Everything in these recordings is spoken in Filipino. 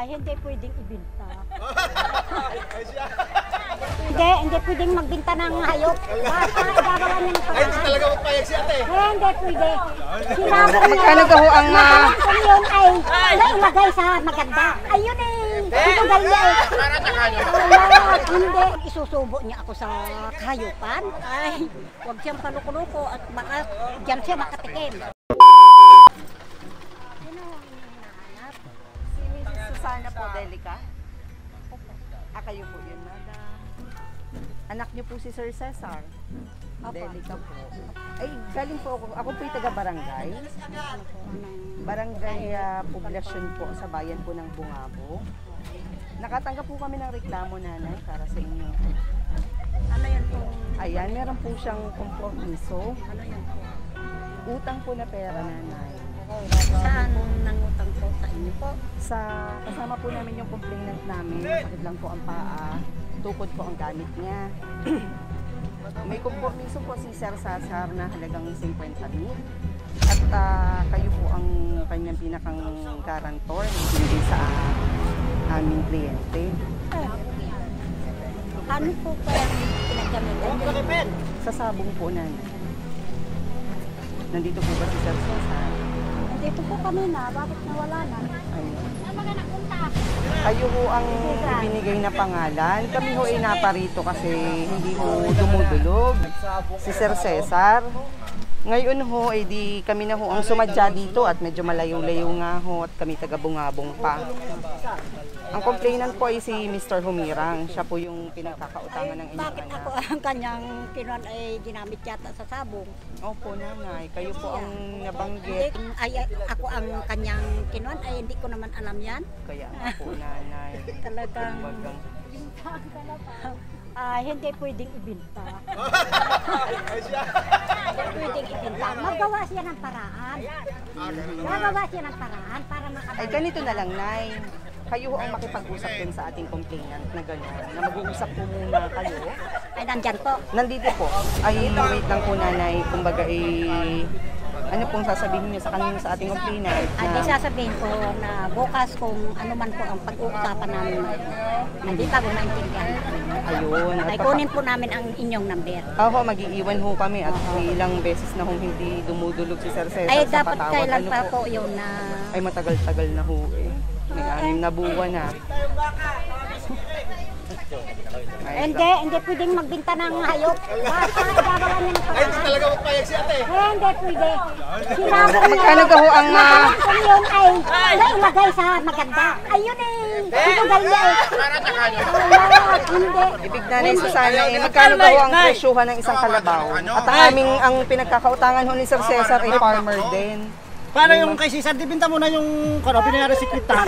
Hindi pwedeng ibenta. Hindi pwedeng magbenta ng hayop. Basta gagawa niya ng paraan. Ay, talaga magpayag si ate. Hindi pwede. Sinabi niya. Magkano daw ang yun ay nailagay sa maganda. Ayun itugal niya Hindi. Isusubo niya ako sa hayupan. Ay, huwag siyang paluko-luko at baka diyan siya makatikim. Susana po, Delica? Kayo po yun, madam. Anak niyo po si Sir Cesar? Delica po. Ay, galing po ako. Ako po yung taga-barangay. Barangay poblasyon po sa bayan po ng Bungabo. Nakatanggap po kami ng reklamo, nanay, para sa inyo. Ano yan po? Ayan, meron po siyang kompromiso. Ano yan po? Utang po na pera, nanay. Saan nangutang po sa inyo po? Kasama po namin yung complainant namin. Kapit lang po ang paa. Tukod po ang gamit niya. May kompromiso po si Sir Cesar na halagang 50,000. At kayo po ang kanyang pinakang guarantor hindi sa aming kliyente. Ano po kaya pinagkamitan? Sa sabong po na. Nandito po ba si Sir Cesar? Dito po kami na, bakit nawala na? Ayun. Kayo ho ang ibinigay na pangalan. Kami ho ay naparito kasi hindi ho dumudulog. Si Sir Cesar. Ngayon ho, ay di kami na ho ang sumadya dito at medyo malayo-layo nga ho at kami taga-bungabong pa. Ang complainant po ay si Mr. Humirang. Siya po yung pinagkakautangan ng inyong Bakit ako ang kanyang kinuan ay ginamit yata sa sabong? Opo, nanay. Kayo po ang nabanggit. Ay, ako ang kanyang kinuan ay hindi ko naman alam yan. Kaya nga po, nanay. Talagang hindi pwedeng ibenta. Hindi pwedeng ibenta. Magawa siya ng paraan. Magawa siya ng paraan para makabalik. Ay, ganito na lang, nay. Kayo ang makipag-usap din sa ating complainant na gano'n, na mag-uusap po muna kayo. Ay, nandyan po. Nandito po. Ay, wait lang po, nanay. Kumbaga, ano pong sasabihin niyo sa kanino sa ating complainant? Ay, sasabihin ko na bukas kung ano man po ang pag-uusapan namin, hindi pa ko maintindihan. Ayun. Ay, kunin po namin ang inyong number. Ako, mag-iiwan ho kami at ilang beses na hong hindi dumudulog si Sir Cesar Ay, sa dapat patawad. kailan Ano pa po yun na... Ay, matagal-tagal na ho eh. May 6 na buwan na. Hindi pwedeng magbenta ng hayop. Basta gagawa niya ng Ay, paraan. talaga magpayag si ate. Hindi pwede. Sinabi niya. Magkano daw ang yun ay nailagay sa maganda. Ayun itugal niya Hindi. ibig na ni Susana magkano daw ang presyuhan ng isang kalabaw? At ang pinagkakautangan ho ni Sir Cesar ay farmer din. Paano yung kay Cesar, dibinta mo na yung pinayari si Kwita?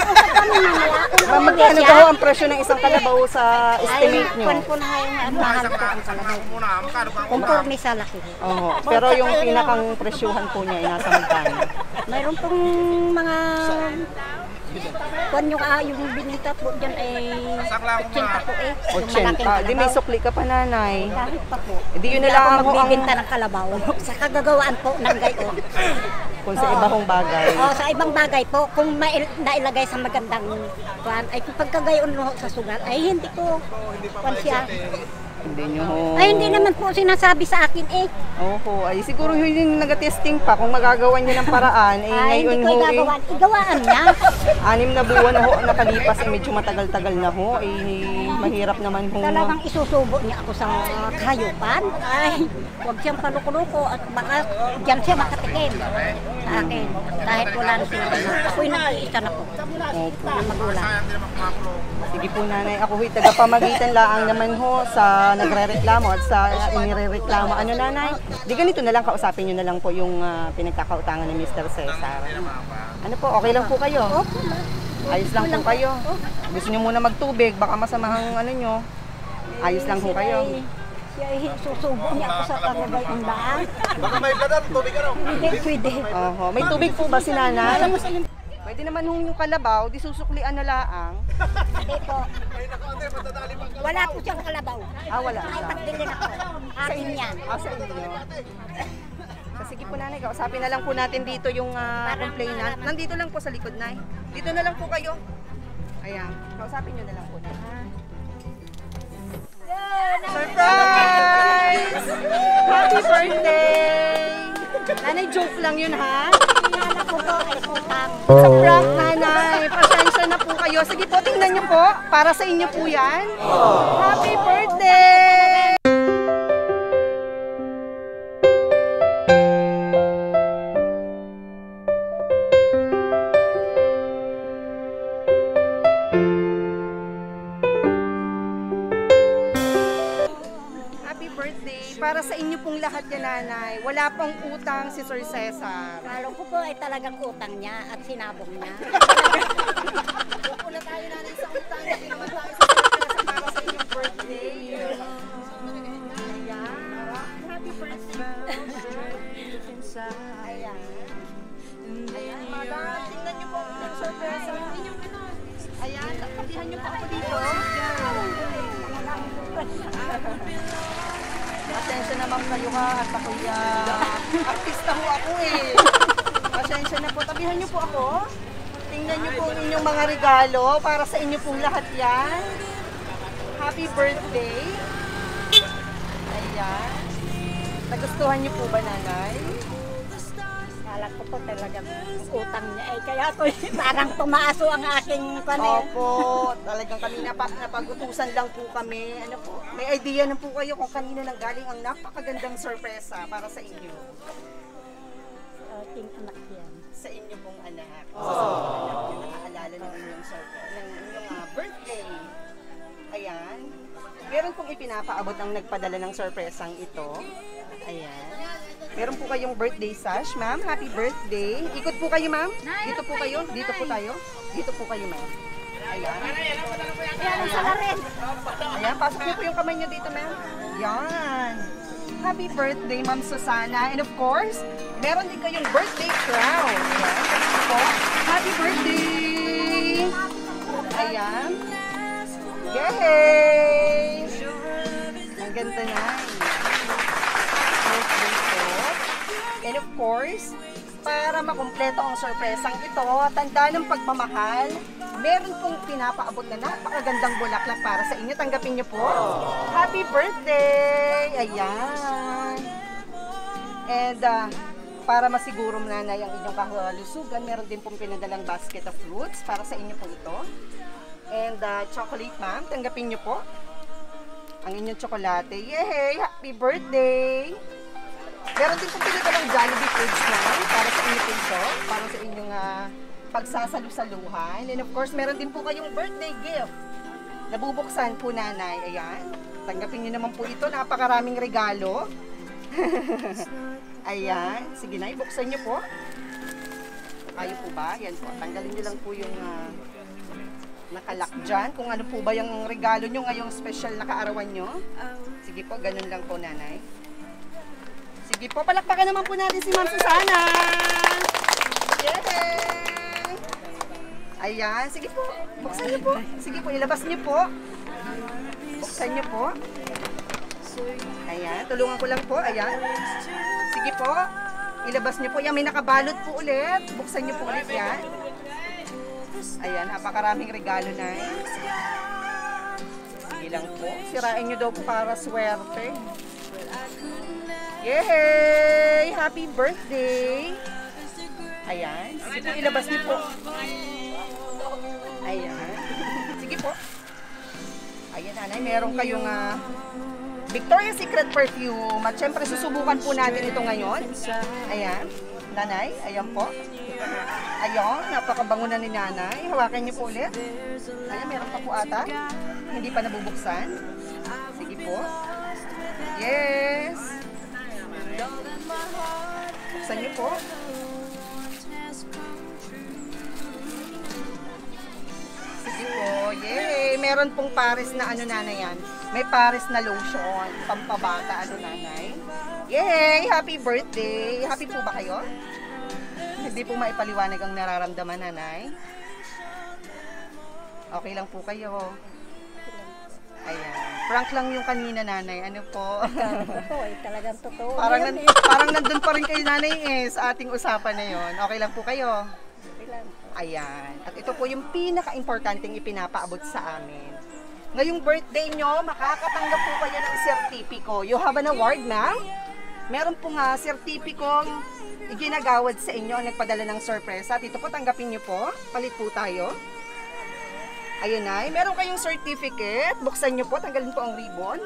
Magkano daw ang presyo ng isang kalabaw sa estimate nyo? Ay, po na yung mahal po ang kalabaw. Conforme sa laki. Oo, pero yung pinakang presyuhan po niya ay nasa magkano? Mayroon pong mga... Kung yung bininta po dyan ay 80 po eh. Yung malaking 80. Di may kalabaw. sukli ka pa, nanay. Kahit pa po. Di yun Hindi na lang ako ho ang magbibinta ng kalabaw. Sa kagagawaan po ng gayon. kung sa iba hong bagay. Sa ibang bagay po, kung nailagay sa magandang kuan, ay kung pagkagayon mo sa sugal, ay hindi ko kuan siya. Hindi nyo ho. Ay hindi naman po sinasabi sa akin eh. Oho, ay siguro yung nag-testing pa kung magagawa niya ng paraan. Eh, Ay ngayon hindi ko ho, igagawaan. Igawaan niya. 6 na buwan na ho ang nakalipas, eh, medyo matagal-tagal na ho. Mahirap naman ho. Talagang isusubo niya ako sa hayupan. Ay, huwag siyang paluko-luko at baka diyan siya makatikim sa akin. Kahit wala na sila. Ako'y nag-iisa na po. Opo. Na magulang. Sige po, nanay. Ako ho'y tagapamagitan laang naman ho sa nagre-reklamo at sa inirereklamo. Ano, nanay? Di ganito na lang, kausapin nyo na lang po yung pinagkakautangan ni Mr. Cesar. Ano po, okay lang po kayo? Ayos lang po kayo. Gusto nyo muna magtubig, baka masamahang ano nyo. Ayos lang po kayo. Siya ay susubo niya ako sa karugay ang daan. Baka may kadar, tubig ano? Hindi, pwede. Oho. May tubig po ba si nanay? Pwede naman yung kalabaw, di susuklian na laang. Hindi po. Wala po siyang kalabaw. Wala Ay, siya. pagbilin ako. Akin yan. Sa inyo. Sige po, nanay, kausapin na lang po natin dito yung complainant. Nandito lang po sa likod, nay. Dito na lang po kayo. Ayan, kausapin nyo na lang po na, ha? Surprise! Happy birthday! Nanay, joke lang yun, ha? Akala ko po ay utang. Sa prank, nanay. Pasensya na po kayo. Sige po, tingnan nyo po. Para sa inyo po yan. Happy birthday! Happy birthday. Para sa inyo pong lahat yan, nanay. Wala pong utang si Sir Cesar. Akala ko po ay talagang utang niya at sinabong niya. Wala tayo nanay sa utang. Hindi naman tayo sa surprise para sa inyong birthday. Ayan. Happy birthday. Ayan. Ayan, madam. Tingnan niyo po ang surprise. Ayan, tapihan niyo po ako dito. Pasensya naman kayo ha at ako'y artista ho ako eh. Pasensya na po. Tabihan niyo po ako. Tingnan niyo po ang inyong mga regalo para sa inyo pong lahat yan. Happy birthday. Ayan. Nagustuhan niyo po ba, nanay? Akala ko po talagang utang niya. Eh, kaya ako parang tumaaso ang aking panel. Opo, talagang kami napag-utusan lang po kami. Ano po, may idea na po kayo kung kanina nang galing ang napakagandang sorpresa para sa inyo. Aking anak yan. Sa inyo pong anak. Sa nakaalala ng inyong sorpresa, ng inyong birthday. Ayan. Meron pong ipinapaabot ang nagpadala ng sorpresang ito. Ayan. Meron po kayong birthday sash, ma'am. Happy birthday. Ikot po kayo, ma'am. Dito po kayo. Dito po tayo. Dito po kayo, ma'am. Ayan. Yan ang salarin. Ayan, pasok niyo po yung kamay niyo dito, ma'am. Yan. Happy birthday, Ma'am Susana. And of course, meron din kayong birthday crown. Ayan. Po. Happy birthday! Ayan. Yay! Ang ganda na. Birthday po. And of course, para makumpleto ang sorpresang ito, tanda ng pagmamahal, meron pong pinapaabot na napakagandang bulaklak para sa inyo. Tanggapin niyo po. Happy birthday! Ayan. And para masiguro nanay ang inyong kalusugan, meron din pong pinadalang basket of fruits para sa inyo po ito. And chocolate, ma'am. Tanggapin niyo po ang inyong tsokolate. Yay! Happy birthday! Meron din pong pinadalang Jollibee foods, ma'am, para sa inyo po ito. Para sa inyong pagsasalu-saluhan. And of course, meron din po kayong birthday gift. Nabubuksan po, nanay. Ayan. Tanggapin niyo naman po ito. Napakaraming regalo. Ayan. Sige na, ibuksan niyo po. Ayaw po ba? Yan po. Tanggalin niyo lang po yung nakalak dyan. Kung ano po ba yung regalo niyo ngayong special na kaarawan niyo. Sige po, ganun lang po, nanay. Sige po, palakpakan naman po natin si Ma'am Susana. Yay! Ayan, sige po. Buksan niyo po. Sige po, ilabas niyo po. Buksan niyo po. Ayan, tulungan ko lang po. Ayan. Sige po. Ilabas niyo po. Yan, may nakabalot po ulit. Buksan niyo po ulit yan. Ayan, napakaraming regalo na. Sige lang po. Sirain niyo daw po para swerte. Yay! Happy birthday! Ayan. Sige po, ilabas niyo po. Ayan. Sige po. Ayan, nanay. Meron kayong Victoria's Secret perfume. At syempre, susubukan po natin ito ngayon. Ayan. Nanay, ayan po. Ayan, napakabango na ni nanay. Hawakan niyo po ulit. Ayan, meron pa po ata. Hindi pa nabubuksan. Sige po. Yes! Buksan niyo po. Sige po. Yay! Meron pong Paris na ano, nanay, yan. May Paris na lotion. Pampabata, ano, nanay. Yay! Happy birthday! Happy po ba kayo? Hindi po maipaliwanag ang nararamdaman, nanay. Okay lang po kayo. Ayan. Prank lang yung kanina, nanay. Ano po? Totoo, talagang totoo. Parang, Yan, parang nandun pa rin kayo, nanay, sa ating usapan na yon. Okay lang po kayo? Okay lang po. Ayan. At ito po yung pinaka-importanting ipinapaabot sa amin. Ngayong birthday nyo, makakatanggap po kayo ng sertipiko. You have an award, ma'am? Meron po nga sertipikong iginagawad sa inyo ang nagpadala ng sorpresa. Dito po, tanggapin nyo po. Palit po tayo. Ayun ay, meron kayong certificate. Buksan nyo po, tanggalin po ang ribbon.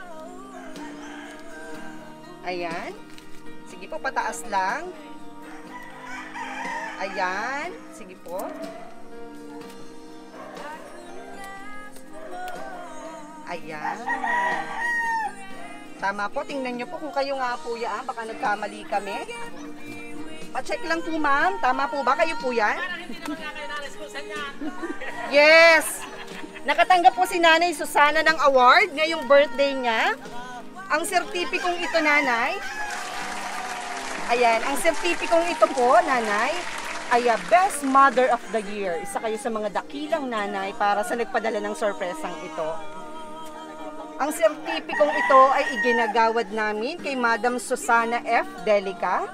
Ayan. Sige po, pataas lang. Ayan. Sige po. Ayan. Tama po, tingnan nyo po kung kayo nga po yan. Baka nagkamali kami. Pa-check lang po, ma'am. Tama po ba? Kayo po yan? Yes! Nakatanggap po si Nanay Susana ng award ngayong birthday niya. Ang sertipikong ito, Nanay. Ayan, ang sertipikong ito po, Nanay, ay Best Mother of the Year. Isa kayo sa mga dakilang nanay para sa nagpadala ng sorpresang ito. Ang sertipikong ito ay iginagawad namin kay Madam Susana F. Delica.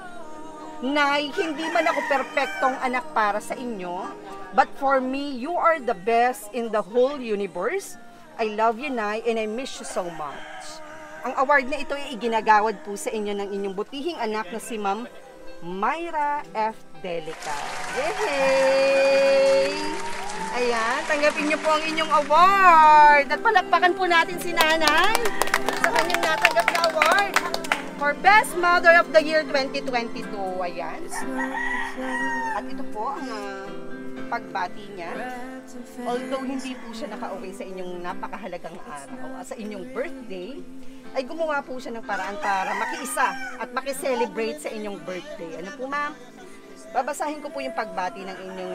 Nay, hindi man ako perpektong anak para sa inyo, but for me, you are the best in the whole universe. I love you, Nay, and I miss you so much. Ang award na ito ay iginagawad po sa inyo ng inyong butihing anak na si Ma'am Myra F. Delica. Yay! Ayan, tanggapin niyo po ang inyong award. At palakpakan po natin si Nanay sa kanyang natanggap na award for Best Mother of the Year 2022. Ayan. At ito po ang pagbati niya. Although hindi po siya nakauwi sa inyong napakahalagang araw, sa inyong birthday, ay gumawa po siya ng paraan para makiisa at makiselebrate sa inyong birthday. Ano po, ma'am? Babasahin ko po yung pagbati ng inyong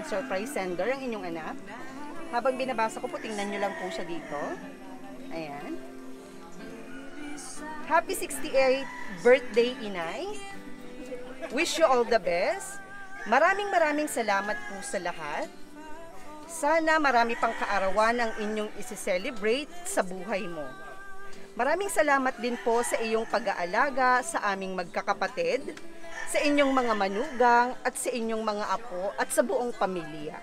surprise sender, ang inyong anak. Habang binabasa ko po, tingnan nyo lang po siya dito. Ayan. Happy 68th birthday, Inay. Wish you all the best. Maraming salamat po sa lahat. Sana marami pang kaarawan ang inyong isi-celebrate sa buhay mo. Maraming salamat din po sa iyong pag-aalaga sa aming magkakapatid, sa inyong mga manugang at sa inyong mga apo at sa buong pamilya.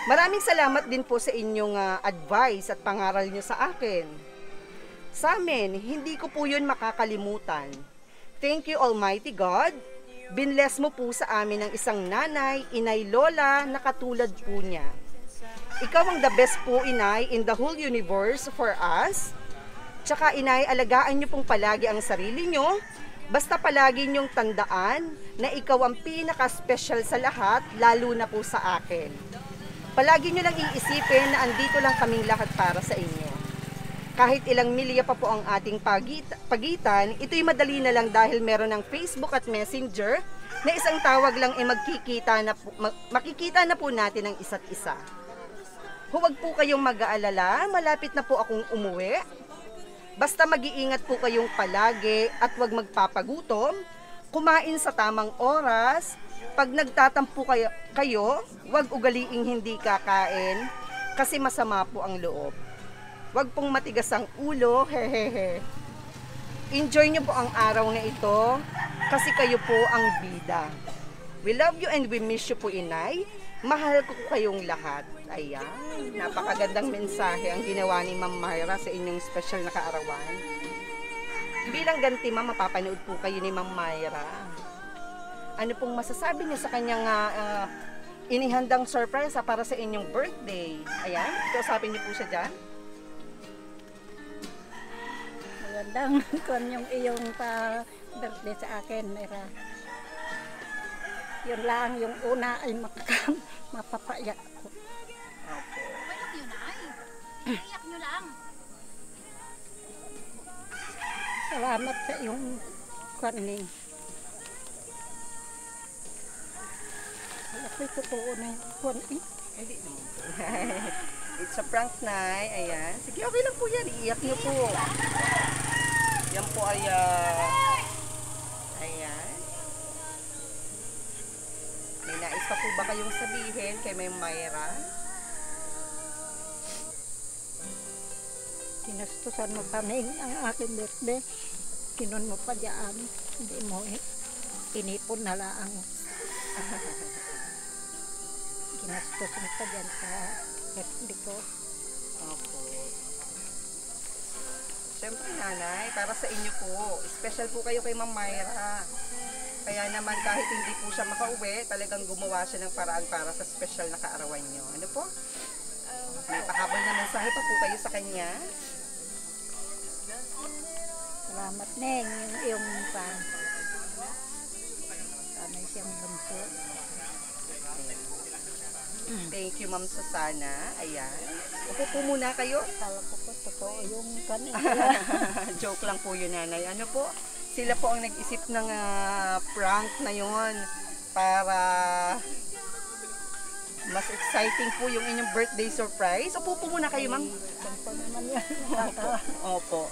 Maraming salamat din po sa inyong advice at pangaral nyo sa akin. Sa amin, hindi ko po yun makakalimutan. Thank you, Almighty God. Binless mo po sa amin ng isang nanay, inay, lola na katulad po niya. Ikaw ang the best po, Inay, in the whole universe for us. Tsaka, Inay, alagaan nyo pong palagi ang sarili nyo. Basta palagi nyong tandaan na ikaw ang pinaka-special sa lahat, lalo na po sa akin. Palagi nyo lang iisipin na andito lang kaming lahat para sa inyo. Kahit ilang milya pa po ang ating pagitan, ito'y madali na lang dahil meron ng Facebook at Messenger na isang tawag lang ay makikita na po natin ang isa't isa. Huwag po kayong mag-aalala, malapit na po akong umuwi. Basta mag-iingat po kayong palagi at huwag magpapagutom, kumain sa tamang oras. Pag nagtatampo kayo, huwag ugaliing hindi kakain kasi masama po ang loob. Huwag pong matigas ang ulo, hehehe. Enjoy nyo po ang araw na ito kasi kayo po ang bida. We love you and we miss you po, Inay. Mahal ko kayong lahat. Ayan, napakagandang mensahe ang ginawa ni Ma'am Myra sa inyong special na kaarawan. Bilang ganti, Ma'am, mapapanood po kayo ni Ma'am Myra. Ano pong masasabi niya sa kanyang inihandang surprise para sa inyong birthday? Ayan, kausapin niyo po siya dyan. Magandang kung yung iyong pa-birthday sa akin, Myra. Yun lang, yung una ay mapapayak ko. Payak yun ay. Iyak nyo lang. Salamat sa iyong kanin. Ako'y totoo na yung kanin. Hindi naman po. It's a prank, Nay. Ayan. Sige, okay lang po yan. Iiyak niyo po. Yan po ay ayan. May nais pa po ba kayong sabihin kay Ma'am Myra? Kinastusan mo kami ang aking birthday. Kinon mo pa dyan. Hindi mo inipon na lang. Nastusin ko dyan sa FB ko. Opo. Siyempre nanay, para sa inyo po. Special po kayo kay Ma'am Myra. Kaya naman kahit hindi po siya makauwi, talagang gumawa siya ng paraan para sa special na kaarawan nyo. Ano po? May pahabol na mensahe pa po kayo sa kanya. Salamat, Neng. Yung pan. Sana'y siyang bunso. Thank you, Ma'am Susana. Ayan. Upo po muna kayo. Kala ko po, totoo yung kanin. Joke lang po yun, nanay. Ano po? Sila po ang nag-isip ng prank na yun para mas exciting po yung inyong birthday surprise. Upo po muna kayo, ma'am. Ganito naman yan. Opo.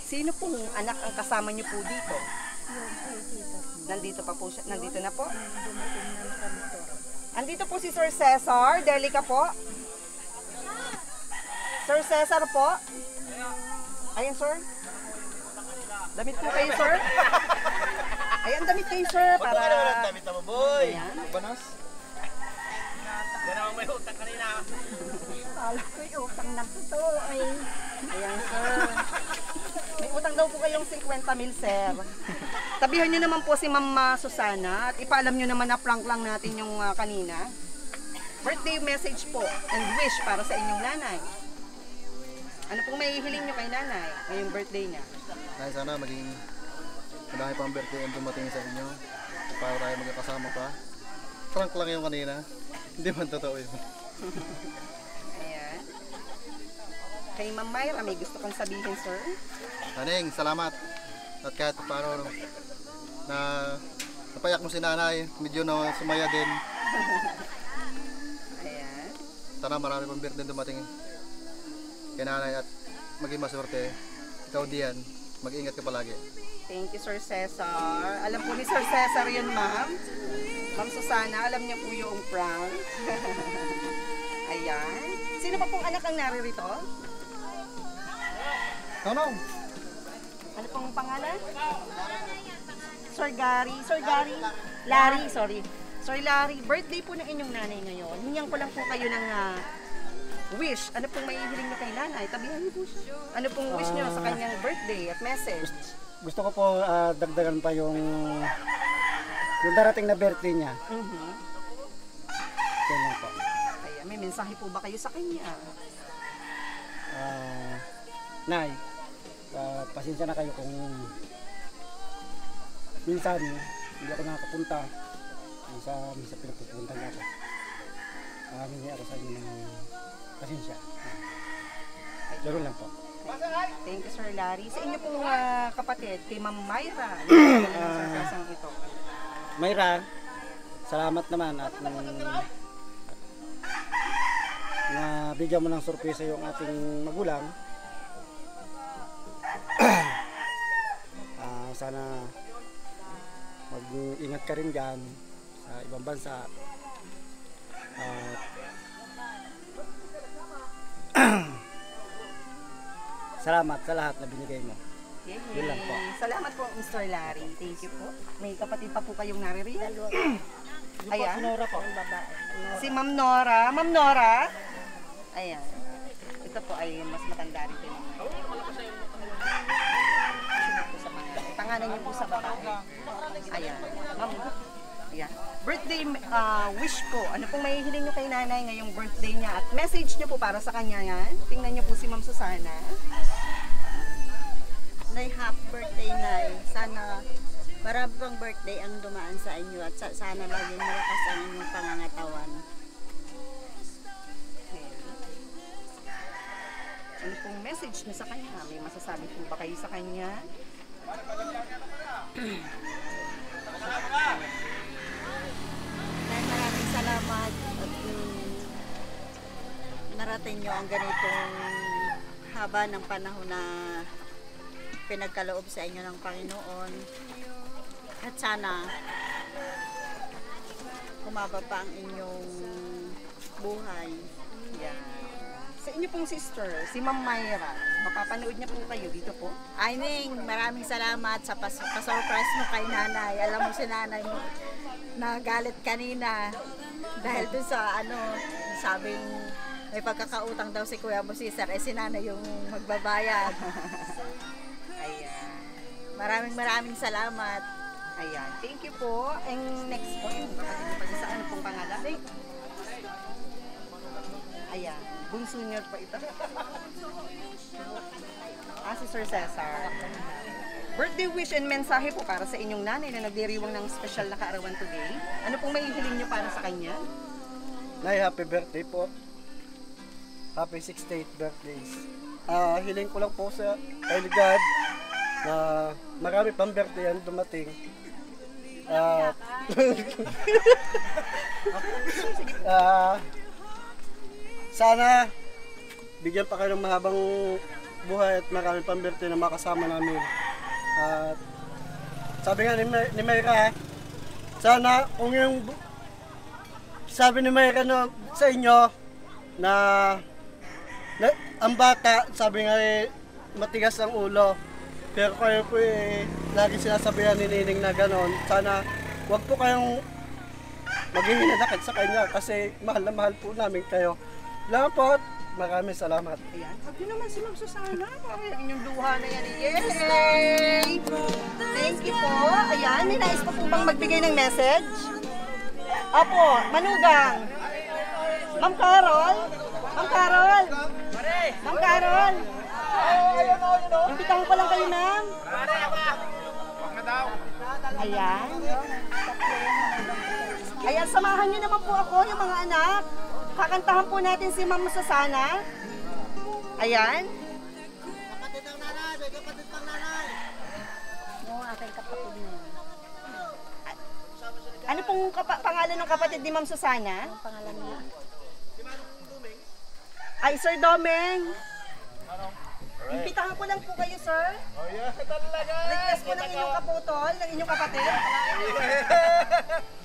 Sino pong anak ang kasama niyo po dito? Yung Nandito pa po siya. Nandito na po. dumating na kami to. Andito po si Sir Cesar. Delica po. Sir Cesar po. Ayan, sir. Damit po kayo, sir. Ayan, damit kayo, sir. Para... Damit na mo, boy. Ayan. Banas. Yan naman may utang kanina. Kala ko yung utang na totoo ay Ayan, sir. May utang daw po kayong 50 mil, sir. Tabihan nyo naman po si Ma'am Susana at ipaalam nyo naman na prank lang natin yung kanina. Birthday message po and wish para sa inyong nanay. Ano pong may hiling nyo kay nanay ngayong birthday niya? Ay, sana maging madami pang birthday ang dumating sa inyo. Para tayo magkakasama pa. Prank lang yung kanina. Hindi man totoo yun. Ayan. Kay Ma'am Myra, may gusto kang sabihin, sir? Aning, salamat. At kahit paano na napayak mo si nanay, medyo na sumaya din. Ayan. Sana marami pang birthday dumating kay nanay at maging maswerte. Ikaw diyan, mag-ingat ka palagi. Thank you, Sir Cesar. Alam po ni Sir Cesar yun, ma'am. Ma'am Susana, alam niya po yung prank. Ayan. Sino pa pong anak ang naririto? Tanong! Ano pong pangalan? Sir Gary. Sir Gary? Larry, sorry. Sir Larry, birthday po ng inyong nanay ngayon. Hingyang ko lang po kayo ng wish. Ano pong maihiling niyo kay nanay? Tabihan niyo po siya. Ano pong wish niyo sa kanyang birthday at message? Gusto ko po dagdagan pa yung darating na birthday niya. Yan lang po. Ayan, may mensahe po ba kayo sa kanya? Nay, pasensya na kayo kung minsan hindi ako nakakapunta. Minsan pinupunta niya ako. Humingi ako sa inyo ng pasensya. Laro lang po. Thank you, Sir Larry. Sa inyo pong kapatid, kay Ma'am Myra, surprise ito. Myra, salamat naman at na bigyan mo ng sorpresa yung ating magulang. Sana mag-ingat ka rin dyan sa ibang bansa. Salamat sa lahat na binigay mo. Yay. Yun lang po. Salamat po, Mr. Larry. Thank you po. May kapatid pa po kayong naririyan. Ayan. Nora po ang babae. Si Ma'am Nora. Ma'am Nora. Ayan. Ito po ay mas matanda rin kayo. Pangalan niyo po sa babae. Ayan. Ma'am. Ayan. Birthday wish po. Ano pong mahihiling niyo kay nanay ngayong birthday niya? At message niyo po para sa kanya yan. Tingnan niyo po si Ma'am Susana. Nay, happy birthday, Nay. Sana marami pang birthday ang dumaan sa inyo at sana laging malakas ang inyong pangangatawan. Ano pong message niyo sa kanya? May masasabi po ba kayo sa kanya? Nay, maraming salamat at narating nyo ang ganitong haba ng panahon na pinagkaloob sa inyo ng Panginoon. At sana humaba pa ang inyong buhay. Yan. Sa inyo pong sister, si Ma'am Myra, mapapanood niya po kayo dito po. Ay, Ning, maraming salamat sa pasurprise mo kay nanay. Alam mo si nanay mo, nagalit kanina. Dahil dun sa sabing may pagkakautang daw si Kuya Bo Cesar, si Nanay yung magbabayad. Ayan. Maraming salamat. Ayan. Thank you po. And next po, yung kapatid niyo pa sa ano pong pangalan? Ayan. Bunso niyo pa ito. Si Sir Cesar. Birthday wish and mensahe po para sa inyong nanay na nagdiriwang ng special na kaarawan today. Ano pong may hiling niyo para sa kanya? Nay, happy birthday po. Happy 68th birthdays. Hiling ko lang po sa kay God na marami pang birthday ang dumating. Sana bigyan pa kayo ng mahabang buhay at marami pang birthday na makasama namin. At sabi nga ni Mayra, sana kung yung sabi ni Mayra sa inyo na ang bata, sabi nga matigas ang ulo. Pero kayo po lagi sinasabihan ni Nining na gano'n. Sana wag po kayong maging hinanakit sa kanya kasi mahal na mahal po namin kayo. Lang po, maraming salamat. Ayan. Sabi naman si Ma'am Susana. Parang inyong duha na yan. Yay! Thank you po. Ayan, ninais pa po bang magbigay ng message? Apo, Manugang. Ma'am Carol. Ma'am Carol. Ma'am Carol. Imbitahan ko lang kayo, ma'am. Ayan. Ayan, samahan niyo naman po ako, yung mga anak. Kakantahan po natin si Ma'am Susana. Ayan. Kapatid ng nanay, may kapatid ng nanay. Yung aking kapatid niya. Ano pong pangalan ng kapatid ni Ma'am Susana? Ang pangalan niya. Ay, Sir Domeng. Imbitahan ko lang po kayo, sir. Oh yeah, talaga. Request ko ng inyong kaputol, ng inyong kapatid.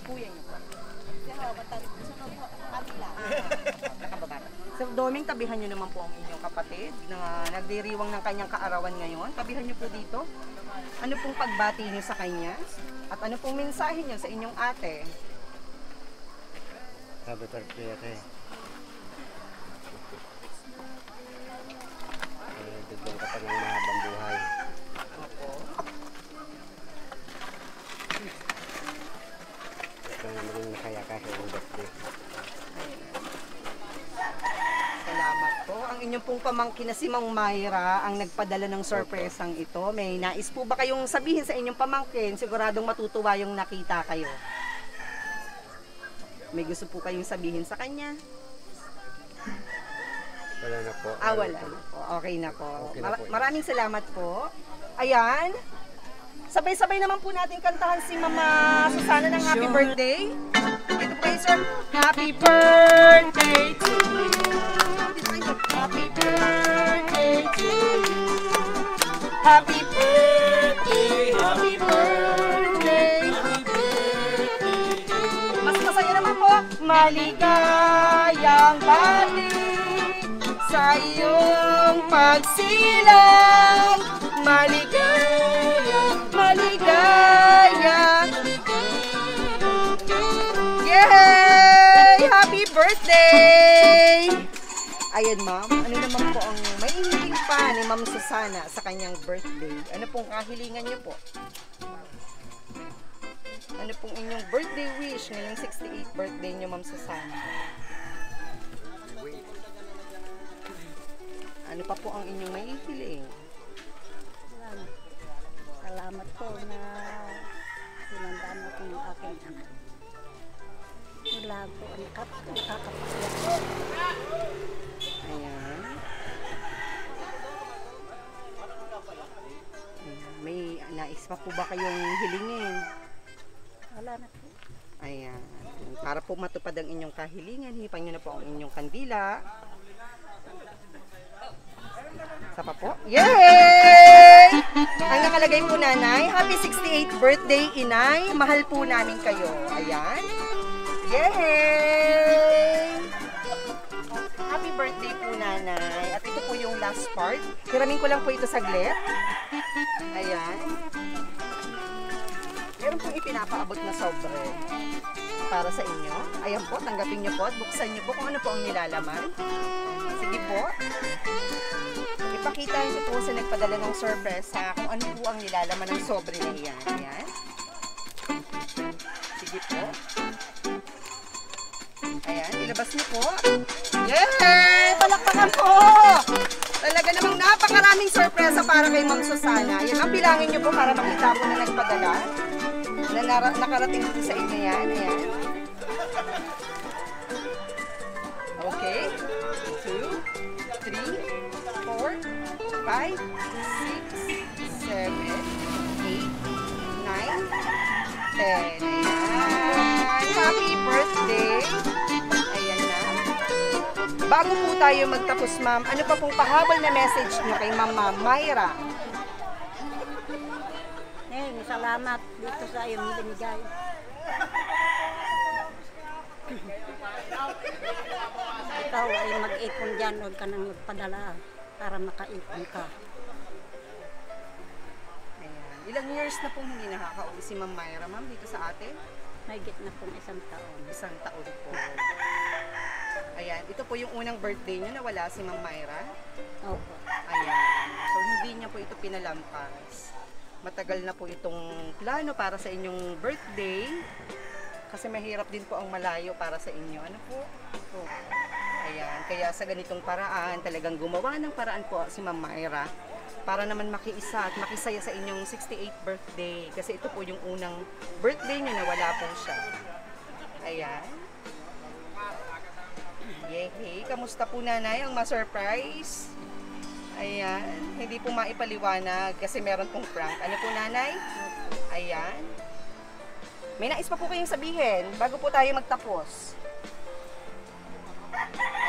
Kuya niyo. Sir Domeng, tabihan niyo naman po ang inyong kapatid na nagdiriwang ng kanyang kaarawan ngayon. Tabihan niyo po dito. Ano pong pagbati niyo sa kanya? At ano pong mensahe niyo sa inyong ate? Happy birthday, ate. Bigyan ka pa ng mahabang buhay. Gusto nga maging masaya ka sa iyong birthday. Salamat po. Ang inyong pong pamangkin na si Mang Mayra ang nagpadala ng sorpresang ito. May nais po ba kayong sabihin sa inyong pamangkin? Siguradong matutuwa yung nakita kayo. May gusto po kayong sabihin sa kanya? Wala na po. Wala na po. Okay na po. Okay na po. Maraming salamat po. Ayan. Sabay-sabay naman po natin kantahan si Mama Susana ng happy birthday. Ito po kayo, sir. Happy birthday to you. Happy birthday to you. Happy birthday, happy birthday. Mas masaya naman po. Maligayang balik sa iyong pagsilang. Maligaya, maligaya. Yay! Happy birthday! Ayan, ma'am. Ano naman po ang may hiling pa ni Ma'am Susana sa kanyang birthday? Ano pong kahilingan niyo po? Ano pong inyong birthday wish ngayong 68th birthday niyo, Ma'am Susana? Ano pa po ang inyong may hiling? Salamat po na sinandaan ako ng aking anak. Wala po ang nakakapasya. Ayan. May nais pa po ba kayong hilingin? Wala na po. Ayan. Para po matupad ang inyong kahilingan, hipan nyo na po ang inyong kandila. Isa pa po. Yay! Ang nakalagay po, nanay, happy 68th birthday, inay. Mahal po namin kayo. Ayan. Yay! Happy birthday po, nanay. At ito po yung last part. Hiramin ko lang po ito saglit. Ayan. Meron pong ipinapaabot na sobre para sa inyo. Ayan po, tanggapin niyo po at buksan niyo po kung ano po ang nilalaman. Sige po. Ipakita niyo po sa nagpadala ng sorpresa kung ano po ang nilalaman ng sobre na yan. Ayan. Sige po. Ayan, ilabas niyo po. Yay! Palakpakan po! Talaga namang napakaraming sorpresa para kay Ma'am Susana. Ayan, ang bilangin niyo po para makita po na nagpadala. Na nakarating po sa inyo yan. Ayan. Okay. 2, 3, 4, 5, 6, 7, 8, 9, 10. Ayan. Happy birthday! Ayan na. Bago po tayo magtapos, ma'am, ano pa pong pahabol na message niyo kay Mama Myra? Neng, salamat dito sa iyong binigay. Ikaw ay mag-ipon dyan, huwag ka nang magpadala para makaipon ka. Ayan. Ilang years na pong hindi nakakauwi si Ma'am Myra, ma'am, dito sa atin? May gitna pong 1 taon. 1 taon po. Ayan, ito po yung unang birthday niyo na wala si Ma'am Myra. Opo. Ayan. So, hindi niya po ito pinalampas. Matagal na po itong plano para sa inyong birthday. Kasi mahirap din po ang malayo para sa inyo. Ano po? So, ayan. Kaya sa ganitong paraan, talagang gumawa ng paraan po si Ma'am Myra para naman makiisa at makisaya sa inyong 68th birthday. Kasi ito po yung unang birthday niyo na wala po siya. Ayan. Yehey. Kamusta po, nanay? Ang ma-surprise? Ayan. Hindi po maipaliwanag kasi meron pong prank. Ano po, nanay? Ayan. May nais pa po kayong sabihin bago po tayo magtapos.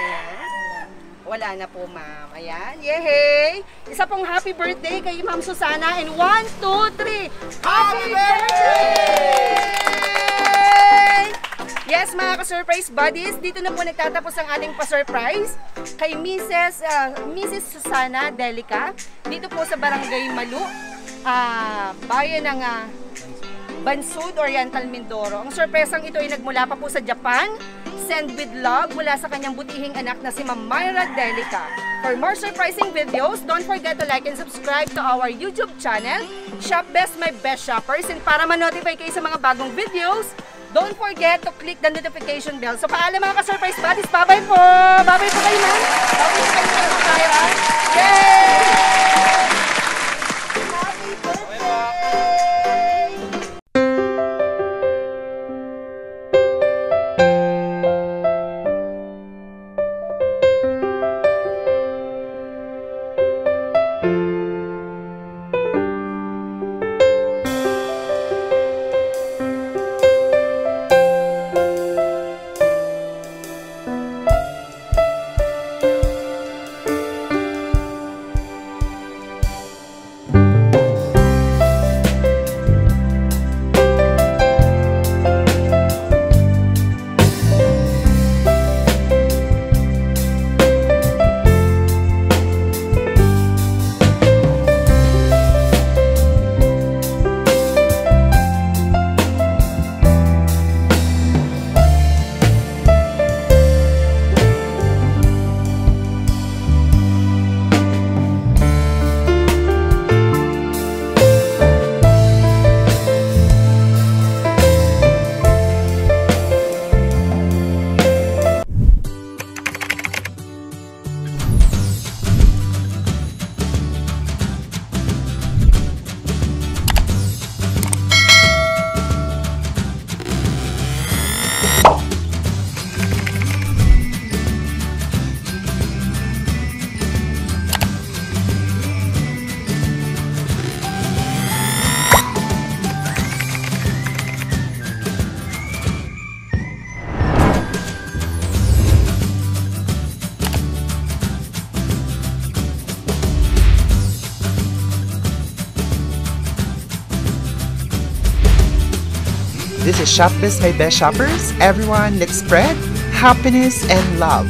Ayan. Wala na po, ma'am. Ayan. Yehey! Isa pong happy birthday kay Ma'am Susana. And 1, 2, 3. Happy birthday! Yes, mga ka-surprise buddies, dito na po nagtatapos ang ating pa-surprise kay Mrs. Susana Delica. Dito po sa Barangay Malu, bayan ng Bansud, Oriental, Mindoro. Ang sorpresang ito ay nagmula pa po sa Japan. Send with love mula sa kanyang butihing anak na si Ma'am Myra Delica. For more surprising videos, don't forget to like and subscribe to our YouTube channel, Shop Best My Best Shoppers. And para ma-notify kayo sa mga bagong videos, don't forget to click the notification bell. So paalam mga ka-surprise buddies. Bye-bye po! Bye-bye po kayo, ma'am! Bye-bye po kayo, Ma'am Myra! Yay! Happy birthday! This is Shop Best My Best Shoppers. Everyone, let's spread happiness and love.